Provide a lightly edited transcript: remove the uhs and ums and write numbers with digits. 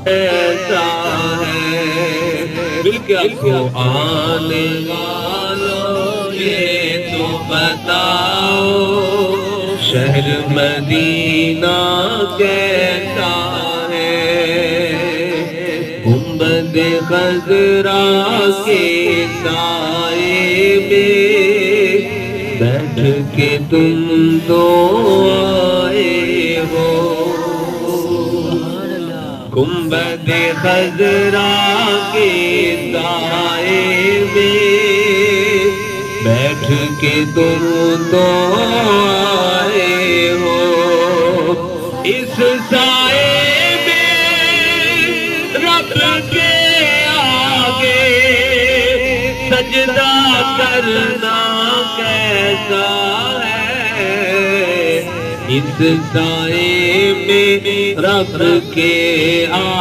کیسا ہے مل کے آپ کو آنے والوں یہ تو بتاؤ شہر مدینہ کیسا ہے گنبد خضرا کے سائے میں بیٹھ کے تم تو آئے ہو گنبد خضرا کے سائے میں بیٹھ کے تم تو آئے ہو اس سائے میں رب کے آگے سجدہ کرنا کیسا ہے اس سائے میں رب کے آگے